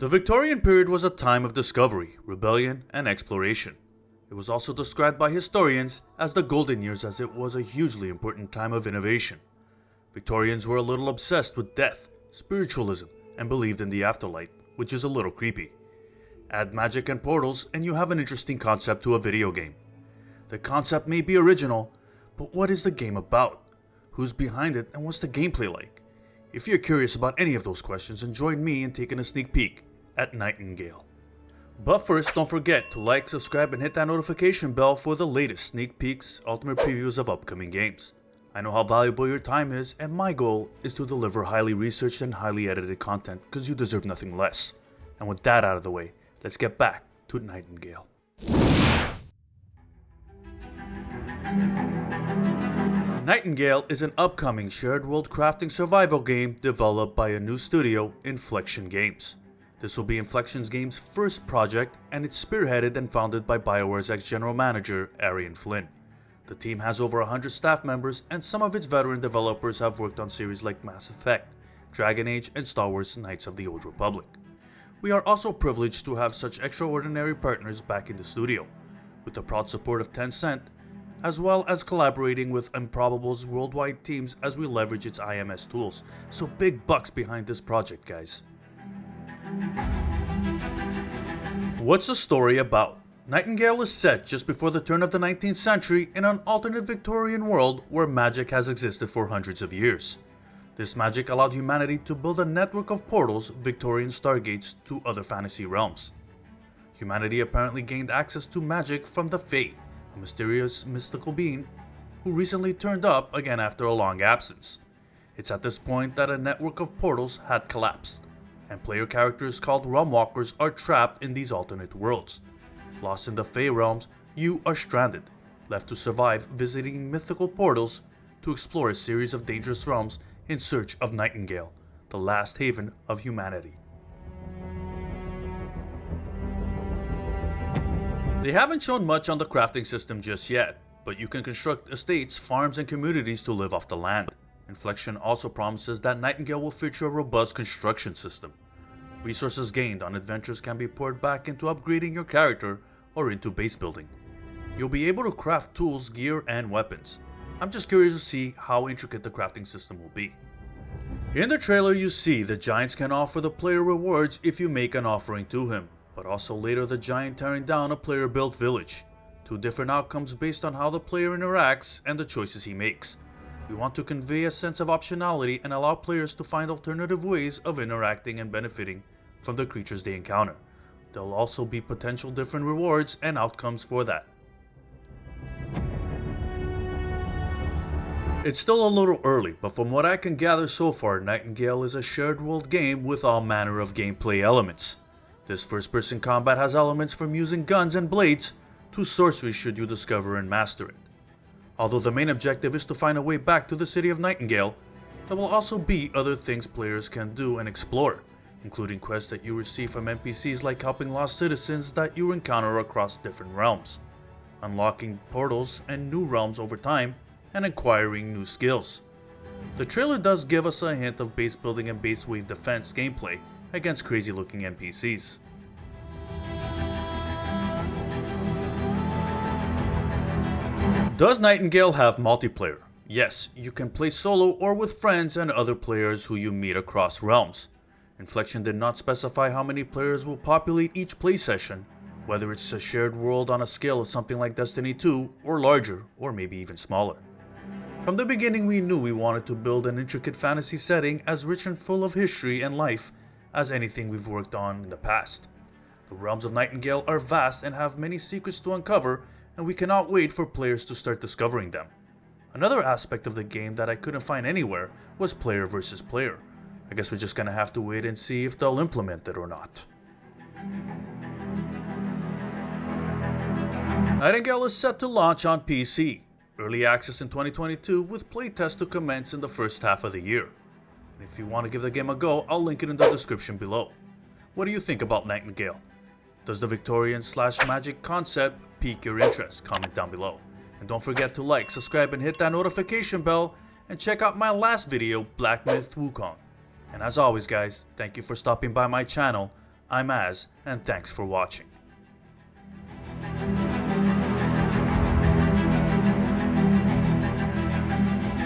The Victorian period was a time of discovery, rebellion, and exploration. It was also described by historians as the golden years, as it was a hugely important time of innovation. Victorians were a little obsessed with death, spiritualism, and believed in the afterlife, which is a little creepy. Add magic and portals and you have an interesting concept to a video game. The concept may be original, but what is the game about? Who's behind it and what's the gameplay like? If you're curious about any of those questions, then join me in taking a sneak peek at Nightingale. But first, don't forget to like, subscribe, and hit that notification bell for the latest sneak peeks, ultimate previews of upcoming games. I know how valuable your time is, and my goal is to deliver highly researched and highly edited content because you deserve nothing less. And with that out of the way, let's get back to Nightingale. Nightingale is an upcoming shared world crafting survival game developed by a new studio, Inflection Games. This will be Inflection Games' first project, and it's spearheaded and founded by BioWare's ex-general manager, Arian Flynn. The team has over 100 staff members, and some of its veteran developers have worked on series like Mass Effect, Dragon Age, and Star Wars Knights of the Old Republic. We are also privileged to have such extraordinary partners back in the studio, with the proud support of Tencent, as well as collaborating with Improbable's worldwide teams as we leverage its IMS tools. So big bucks behind this project, guys. What's the story about? Nightingale is set just before the turn of the 19th century in an alternate Victorian world where magic has existed for hundreds of years. This magic allowed humanity to build a network of portals, Victorian stargates, to other fantasy realms. Humanity apparently gained access to magic from the Fae, a mysterious mystical being who recently turned up again after a long absence. It's at this point that a network of portals had collapsed, and player characters called Realmwalkers are trapped in these alternate worlds. Lost in the Fae realms, you are stranded, left to survive visiting mythical portals to explore a series of dangerous realms in search of Nightingale, the last haven of humanity. They haven't shown much on the crafting system just yet, but you can construct estates, farms, and communities to live off the land. Inflection also promises that Nightingale will feature a robust construction system. Resources gained on adventures can be poured back into upgrading your character or into base building. You'll be able to craft tools, gear, and weapons. I'm just curious to see how intricate the crafting system will be. In the trailer you see the giants can offer the player rewards if you make an offering to him, but also later the giant tearing down a player-built village. Two different outcomes based on how the player interacts and the choices he makes. We want to convey a sense of optionality and allow players to find alternative ways of interacting and benefiting from the creatures they encounter. There'll also be potential different rewards and outcomes for that. It's still a little early, but from what I can gather so far, Nightingale is a shared world game with all manner of gameplay elements. This first-person combat has elements from using guns and blades to sorcery should you discover and master it. Although the main objective is to find a way back to the city of Nightingale, there will also be other things players can do and explore, including quests that you receive from NPCs like helping lost citizens that you encounter across different realms, unlocking portals and new realms over time, and acquiring new skills. The trailer does give us a hint of base building and base wave defense gameplay against crazy looking NPCs. Does Nightingale have multiplayer? Yes, you can play solo or with friends and other players who you meet across realms. Inflection did not specify how many players will populate each play session, whether it's a shared world on a scale of something like Destiny 2 or larger, or maybe even smaller. From the beginning we knew we wanted to build an intricate fantasy setting as rich and full of history and life as anything we've worked on in the past. The realms of Nightingale are vast and have many secrets to uncover, and we cannot wait for players to start discovering them. Another aspect of the game that I couldn't find anywhere was player versus player. I guess we're just gonna have to wait and see if they'll implement it or not. Nightingale is set to launch on PC. Early access in 2022 with playtest to commence in the first half of the year. And if you want to give the game a go, I'll link it in the description below. What do you think about Nightingale? Does the Victorian/magic concept pique your interest? Comment down below. And don't forget to like, subscribe, and hit that notification bell, and check out my last video, Black Myth Wukong. And as always guys, thank you for stopping by my channel. I'm Az, and thanks for watching.